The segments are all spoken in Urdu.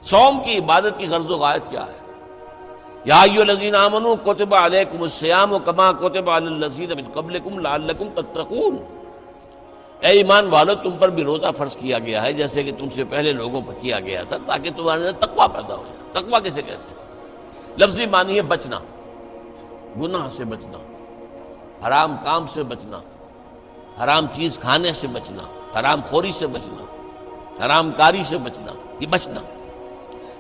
صوم کی عبادت کی غرض و غایت کیا ہے؟ یا ایھا الذین آمنوا کتب علیکم الصیام کما کتب علی الذین من قبلکم لعلکم تتقون، اے ایمان والو تم پر بھی روزہ فرض کیا گیا ہے جیسے کہ تم سے پہلے لوگوں پر کیا گیا تھا تاکہ تمہارے اندر تقویٰ پیدا ہو جائے۔ تقویٰ کسے کہتے ہیں؟ لفظی معنی ہے بچنا، گناہ سے بچنا، حرام کام سے بچنا، حرام چیز کھانے سے بچنا، حرام خوری سے بچنا، حرام کاری سے بچنا، یہ بچنا۔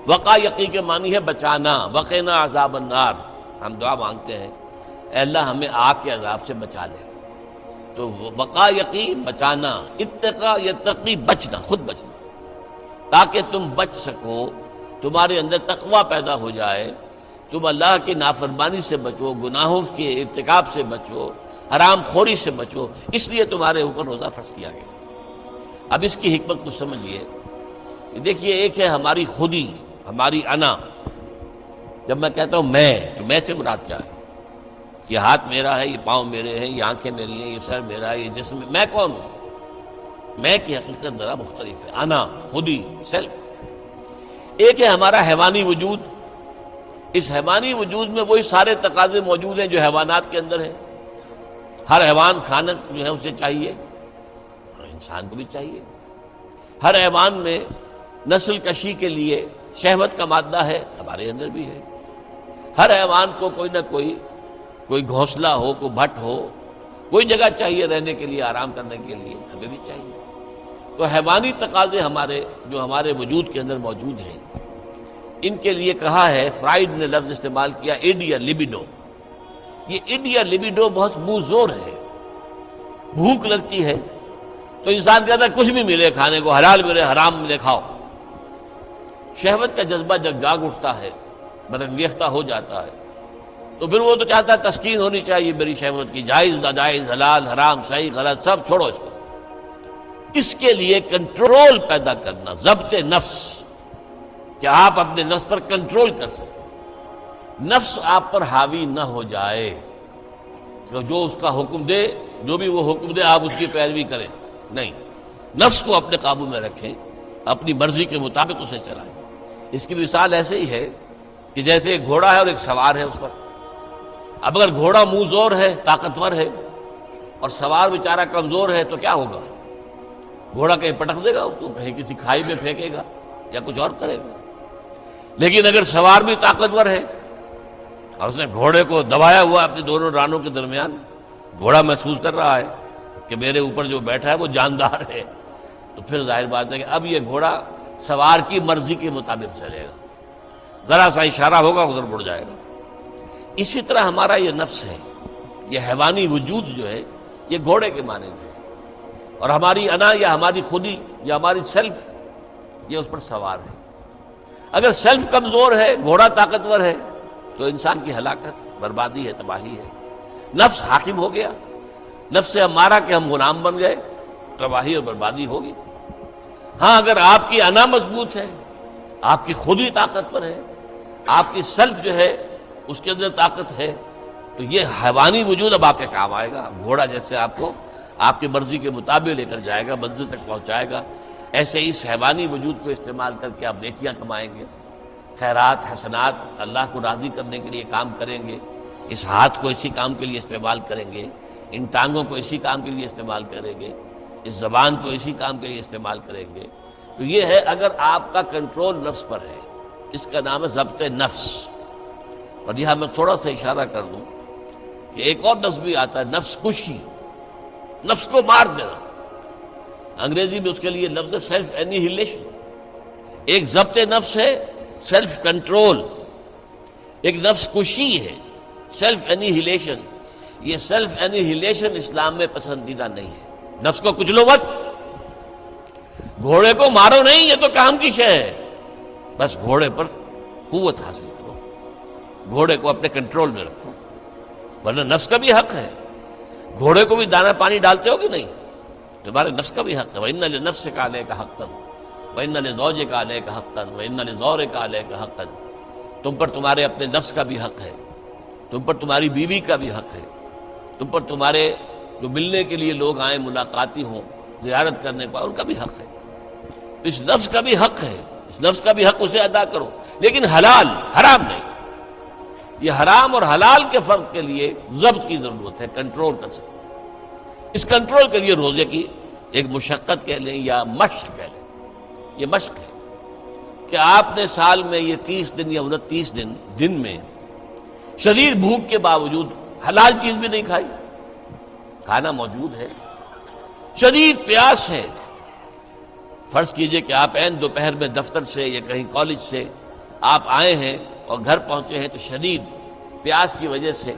وقا یقی کے معنی ہے بچانا، وقنا عذاب النار، ہم دعا مانگتے ہیں اے اللہ ہمیں آگ کے عذاب سے بچا لے۔ تو وقا یقی بچانا، اتقا یتقی بچنا، خود بچنا، تاکہ تم بچ سکو، تمہارے اندر تقویٰ پیدا ہو جائے، تم اللہ کی نافرمانی سے بچو، گناہوں کے ارتکاب سے بچو، حرام خوری سے بچو، اس لیے تمہارے اوپر روزہ فرض کیا گیا۔ اب اس کی حکمت کو سمجھیے۔ دیکھیے ایک ہے ہماری خودی، ہماری انا۔ جب میں کہتا ہوں میں، تو میں سے مراد کیا ہے؟ یہ ہاتھ میرا ہے، یہ پاؤں میرے ہیں، یہ آنکھیں میری ہیں، یہ سر میرا ہے، یہ جسم، میں کون ہوں؟ میں کی حقیقت ذرا مختلف ہے، انا، خودی، سیلف۔ ایک ہے ہمارا حیوانی وجود، اس حیوانی وجود میں وہی سارے تقاضے موجود ہیں جو حیوانات کے اندر ہیں۔ ہر حیوان کھانا جو ہے اسے چاہیے، انسان کو بھی چاہیے۔ ہر حیوان میں نسل کشی کے لیے شہوت کا مادہ ہے، ہمارے اندر بھی ہے۔ ہر حیوان کو کوئی نہ کوئی گھونسلہ ہو، کوئی بھٹ ہو، کوئی جگہ چاہیے رہنے کے لیے، آرام کرنے کے لیے، ہمیں بھی چاہیے۔ تو حیوانی تقاضے ہمارے جو ہمارے وجود کے اندر موجود ہیں، ان کے لیے کہا ہے، فرائڈ نے لفظ استعمال کیا ایڈیا لیبیڈو۔ یہ ایڈیا لیبیڈو بہت منہ زور ہے۔ بھوک لگتی ہے تو انسان کہتا ہے کچھ بھی ملے کھانے کو، حلال ملے حرام ملے کھاؤ۔ شہوت کا جذبہ جب جاگ اٹھتا ہے، برانگیختہ ہو جاتا ہے، تو پھر وہ تو چاہتا ہے تسکین ہونی چاہیے میری شہوت کی، جائز ناجائز، حلال حرام، صحیح غلط، سب چھوڑو اس کو۔ اس کے لیے کنٹرول پیدا کرنا، ضبط نفس، کہ آپ اپنے نفس پر کنٹرول کر سکیں، نفس آپ پر حاوی نہ ہو جائے، جو اس کا حکم دے، جو بھی وہ حکم دے آپ اس کی پیروی کریں، نہیں، نفس کو اپنے قابو میں رکھیں، اپنی مرضی کے مطابق اسے چلائیں۔ اس کی مثال ایسے ہی ہے کہ جیسے ایک گھوڑا ہے اور ایک سوار ہے اس پر۔ اب اگر گھوڑا منہ زور ہے، طاقتور ہے، اور سوار بیچارہ کمزور ہے تو کیا ہوگا؟ گھوڑا کہیں پٹک دے گا اس کو، کہیں کسی کھائی میں پھینکے گا یا کچھ اور کرے گا۔ لیکن اگر سوار بھی طاقتور ہے اور اس نے گھوڑے کو دبایا ہوا اپنے دونوں رانوں کے درمیان، گھوڑا محسوس کر رہا ہے کہ میرے اوپر جو بیٹھا ہے وہ جاندار ہے، تو پھر ظاہر بات ہے کہ اب یہ گھوڑا سوار کی مرضی کے مطابق چلے گا، ذرا سا اشارہ ہوگا ادھر مڑ جائے گا۔ اسی طرح ہمارا یہ نفس ہے، یہ حیوانی وجود جو ہے، یہ گھوڑے کے مانند ہے، اور ہماری انا یا ہماری خودی یا ہماری سیلف یہ اس پر سوار ہے۔ اگر سیلف کمزور ہے، گھوڑا طاقتور ہے، تو انسان کی ہلاکت، بربادی ہے، تباہی ہے۔ نفس حاکم ہو گیا، نفس سے ہمارا کہ ہم غلام بن گئے، تباہی اور بربادی ہوگی۔ ہاں اگر آپ کی انا مضبوط ہے، آپ کی خودی طاقتور ہے، آپ کی سیلف جو ہے اس کے اندر طاقت ہے، تو یہ حیوانی وجود اب آپ کے کام آئے گا۔ گھوڑا جیسے آپ کو آپ کی مرضی کے مطابق لے کر جائے گا، منزل تک پہنچائے گا، ایسے اس حیوانی وجود کو استعمال کر کے آپ نیکیاں کمائیں گے، خیرات حسنات، اللہ کو راضی کرنے کے لیے کام کریں گے۔ اس ہاتھ کو اسی کام کے لیے استعمال کریں گے، ان ٹانگوں کو اسی کام کے لیے استعمال کریں گے، اس زبان کو اسی کام کے لیے استعمال کریں گے۔ تو یہ ہے اگر آپ کا کنٹرول نفس پر ہے، اس کا نام ہے ضبط نفس۔ اور یہاں میں تھوڑا سا اشارہ کر دوں کہ ایک اور لفظ بھی آتا ہے، نفس کشی، نفس کو مار دینا۔ انگریزی میں اس کے لیے لفظ ہے سیلف اینیہیلیشن۔ ایک ضبط نفس ہے، سیلف کنٹرول، ایک نفس کشی ہے، سیلف اینیہیلیشن۔ یہ سیلف اینیہیلیشن اسلام میں پسندیدہ نہیں ہے۔ نفس کو کچلو مت، گھوڑے کو مارو نہیں، یہ تو کام کی شے ہے، بس گھوڑے پر قوت حاصل کرو، گھوڑے کو اپنے کنٹرول میں رکھو، ورنہ نفس کا بھی حق ہے۔ گھوڑے کو بھی دانا پانی ڈالتے ہو کہ نہیں؟ تمہارے نفس کا بھی حق ہے۔ وَإِنَّ لِنَفْسِكَ عَلَيْكَ حَقًّا وَإِنَّ لِزَوْجِكَ عَلَيْكَ حَقًّا وَإِنَّ لِزَوْرِكَ عَلَيْكَ حَقًّا۔ تم پر تمہارے اپنے نفس کا بھی حق ہے، تم پر تمہاری بیوی کا بھی حق ہے، تم پر تمہارے جو ملنے کے لیے لوگ آئیں، ملاقاتی ہوں، زیارت کرنے کو، ان کا بھی حق ہے۔ اس نفس کا بھی حق ہے، اس نفس کا بھی حق اسے ادا کرو، لیکن حلال، حرام نہیں۔ یہ حرام اور حلال کے فرق کے لیے ضبط کی ضرورت ہے، کنٹرول کر سکتے۔ اس کنٹرول کے لیے روزے کی ایک مشقت کہہ لیں یا مشق کہہ لیں، یہ مشق ہے کہ آپ نے سال میں یہ 30 دن یا 29 دن میں شدید بھوک کے باوجود حلال چیز بھی نہیں کھائی، کھانا موجود ہے، شدید پیاس ہے۔ فرض کیجئے کہ آپ عین دوپہر میں دفتر سے یا کہیں کالج سے آپ آئے ہیں اور گھر پہنچے ہیں تو شدید پیاس کی وجہ سے،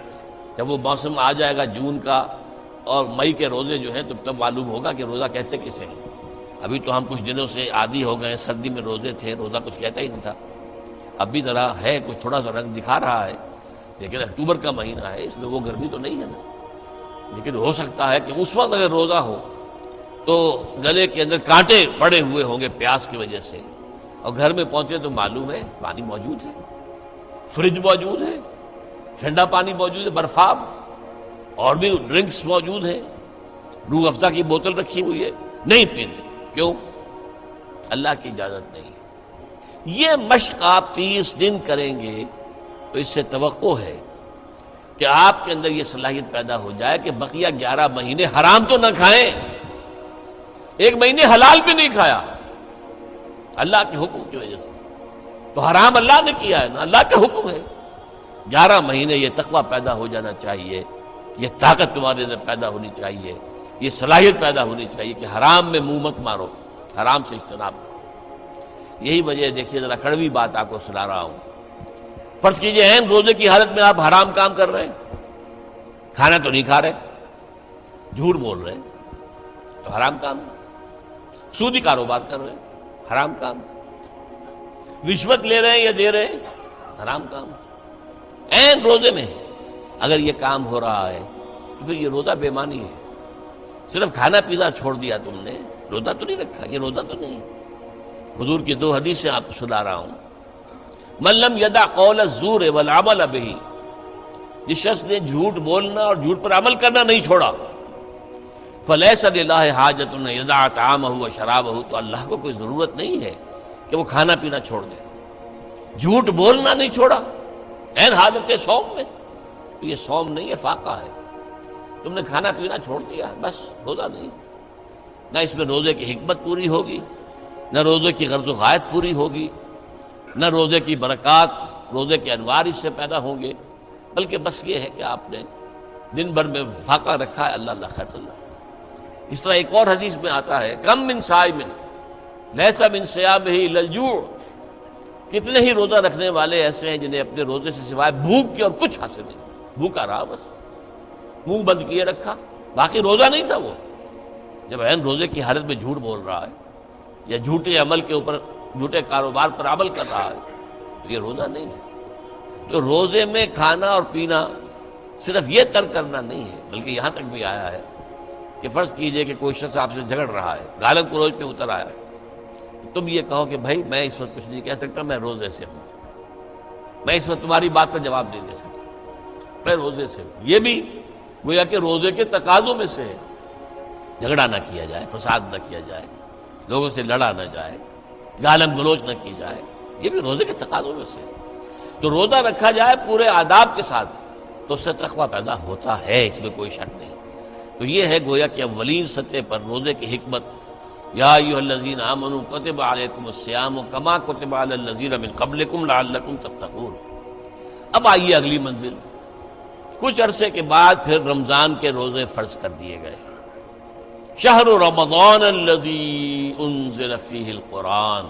جب وہ موسم آ جائے گا جون کا اور مئی کے روزے جو ہیں تو تب معلوم ہوگا کہ روزہ کہتے کسے ہیں۔ ابھی تو ہم کچھ دنوں سے عادی ہو گئے، سردی میں روزے تھے، روزہ کچھ کہتا ہی نہیں تھا۔ اب بھی ذرا ہے، کچھ تھوڑا سا رنگ دکھا رہا ہے، لیکن اکتوبر کا مہینہ ہے، اس میں وہ گرمی تو نہیں ہے نا۔ لیکن ہو سکتا ہے کہ اس وقت اگر روزہ ہو تو گلے کے اندر کانٹے پڑے ہوئے ہوں گے پیاس کی وجہ سے، اور گھر میں پہنچے تو معلوم ہے پانی موجود ہے، فریج موجود ہے، ٹھنڈا پانی موجود ہے، برفاب اور بھی ڈرنکس موجود ہیں، روح افزا کی بوتل رکھی ہوئی ہے، نہیں پینے۔ کیوں؟ اللہ کی اجازت نہیں۔ یہ مشق آپ 30 دن کریں گے تو اس سے توقع ہے کہ آپ کے اندر یہ صلاحیت پیدا ہو جائے کہ بقیہ 11 مہینے حرام تو نہ کھائیں، ایک مہینے حلال بھی نہیں کھایا اللہ کے حکم کی وجہ سے، تو حرام اللہ نے کیا ہے نا، اللہ کا حکم ہے۔ 11 مہینے یہ تقویٰ پیدا ہو جانا چاہیے، یہ طاقت تمہارے اندر پیدا ہونی چاہیے، یہ صلاحیت پیدا ہونی چاہیے کہ حرام میں منہ مت مارو، حرام سے اجتناب کرو۔ یہی وجہ دیکھیے، ذرا کڑوی بات آپ کو سنا رہا ہوں۔ فرض کیجئے عین روزے کی حالت میں آپ حرام کام کر رہے ہیں، کھانا تو نہیں کھا رہے، جھوٹ بول رہے ہیں تو حرام کام، سودی کاروبار کر رہے ہیں حرام کام، رشوت لے رہے ہیں یا دے رہے ہیں حرام کام۔ عین روزے میں اگر یہ کام ہو رہا ہے تو پھر یہ روزہ بے معنی ہے۔ صرف کھانا پینا چھوڑ دیا تم نے، روزہ تو نہیں رکھا، یہ روزہ تو نہیں۔ حضور کی 2 حدیثیں آپ کو سنا رہا ہوں۔ من لم یدع قول الزور والعمل به، جس شخص نے جھوٹ بولنا اور جھوٹ پر عمل کرنا نہیں چھوڑا، فلیس للہ حاجۃ ان یدع طعامہ وشرابہ، تو اللہ کو کوئی ضرورت نہیں ہے کہ وہ کھانا پینا چھوڑ دے۔ جھوٹ بولنا نہیں چھوڑا عین حالت صوم میں، تو یہ صوم نہیں ہے، فاقہ ہے۔ تم نے کھانا پینا چھوڑ دیا، بس روزہ نہیں۔ نہ اس میں روزے کی حکمت پوری ہوگی، نہ روزے کی غرض و غایت پوری ہوگی، نہ روزے کی برکات، روزے کے انوار اس سے پیدا ہوں گے، بلکہ بس یہ ہے کہ آپ نے دن بھر میں فاقہ رکھا ہے، اللہ اللہ خیر صلی اللہ۔ اس طرح ایک اور حدیث میں آتا ہے، کم من صائم لیس من صیامہ الا الجوع، کتنے ہی روزہ رکھنے والے ایسے ہیں جنہیں اپنے روزے سے سوائے بھوک کے اور کچھ حاصل نہیں، بھوکا رہا، بس منہ بند کیے رکھا، باقی روزہ نہیں تھا وہ۔ جب عین روزے کی حالت میں جھوٹ بول رہا ہے یا جھوٹے عمل کے اوپر، جھوٹے کاروبار پر عمل کر رہا ہے تو یہ روزہ نہیں ہے۔ تو روزے میں کھانا اور پینا صرف یہ ترک کرنا نہیں ہے، بلکہ یہاں تک بھی آیا ہے کہ فرض کیجئے کہ کوئی شخص آپ سے جھگڑ رہا ہے، گالم گلوچ پہ اتر آیا ہے، تم یہ کہو کہ بھائی میں اس وقت کچھ نہیں کہہ سکتا، میں روزے سے ہوں، میں اس وقت تمہاری بات کا جواب نہیں دے سکتا، میں روزے سے ہوں۔ یہ بھی گویا کہ روزے کے تقاضوں میں سے ہے، جھگڑا نہ کیا جائے، فساد نہ کیا جائے، لوگوں سے لڑا نہ جائے، گالم گلوچ نہ کی جائے، یہ بھی روزے کے تقاضوں میں سے ہے۔ تو روزہ رکھا جائے پورے آداب کے ساتھ تو اس سے تقویٰ پیدا ہوتا ہے، اس میں کوئی شک نہیں۔ تو یہ ہے گویا کہ اولین سطح پر روزے کی حکمت، یا ایھا الذین آمنوا کتب علیکم الصیام کما کتب علی الذین من قبلکم لعلکم تتقون۔ اب آئیے اگلی منزل، کچھ عرصے کے بعد پھر رمضان کے روزے فرض کر دیے گئے۔ شہر رمضان الذی انزل فیہ القرآن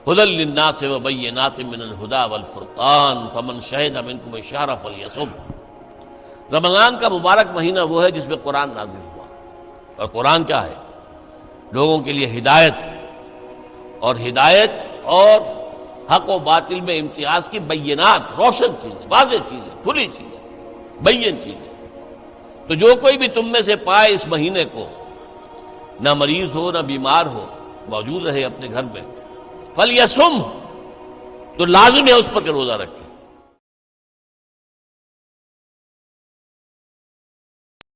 ھدی للناس وبینات من الھدی والفرقان فمن شہد منکم الشہر فلیصم۔ رمضان کا مبارک مہینہ وہ ہے جس میں قرآن نازل ہوا، اور قرآن کیا ہے؟ لوگوں کے لیے ہدایت اور حق و باطل میں امتیاز کی بینات، روشن چیزیں، واضح چیزیں، کھلی چیزیں، بین چیزیں۔ تو جو کوئی بھی تم میں سے پائے اس مہینے کو، نہ مریض ہو نہ بیمار ہو، موجود رہے اپنے گھر میں، فلیصم، تو لازم ہے اس پر کہ روزہ رکھے۔